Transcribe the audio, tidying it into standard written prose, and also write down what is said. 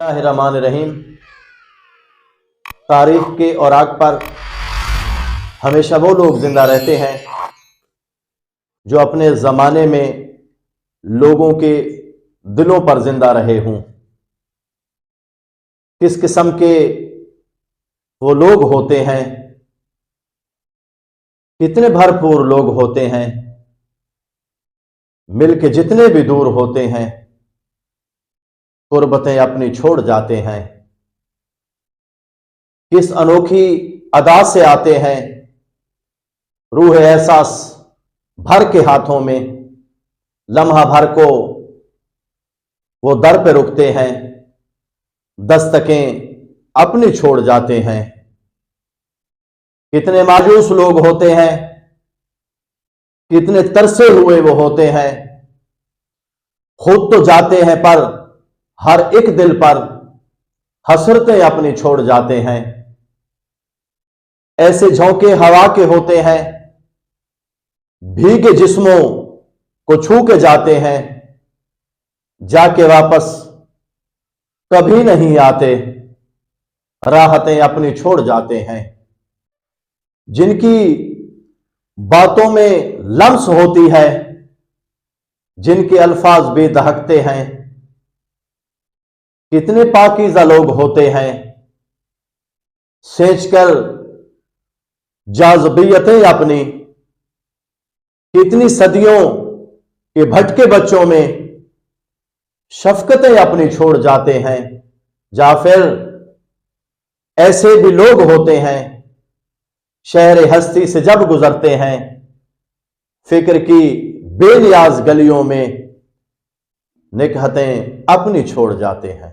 बिस्मिल्लाहिर्रहमानिर्रहीम। तारीख के औराक पर हमेशा वो लोग जिंदा रहते हैं जो अपने ज़माने में लोगों के दिलों पर जिंदा रहे हों। किस किस्म के वो लोग होते हैं, कितने भरपूर लोग होते हैं, मिल के जितने भी दूर होते हैं, कुर्बतें अपनी छोड़ जाते हैं। किस अनोखी अदा से आते हैं, रूह एहसास भर के हाथों में, लम्हा भर को वो दर पे रुकते हैं, दस्तकें अपनी छोड़ जाते हैं। कितने मायूस लोग होते हैं, कितने तरसे हुए वो होते हैं, खुद तो जाते हैं पर हर एक दिल पर हसरतें अपनी छोड़ जाते हैं। ऐसे झोंके हवा के होते हैं, भीगे जिस्मों को छू के जाते हैं, जाके वापस कभी नहीं आते, राहतें अपनी छोड़ जाते हैं। जिनकी बातों में लम्स होती है, जिनके अल्फाज बेदहकते हैं, कितने पाकीज़ा लोग होते हैं, सेंच कर जाज़बियतें अपनी, कितनी सदियों के भटके बच्चों में शफकतें अपनी छोड़ जाते हैं। या फिर ऐसे भी लोग होते हैं, शहर हस्ती से जब गुजरते हैं, फिक्र की बेनियाज गलियों में निकहतें अपनी छोड़ जाते हैं।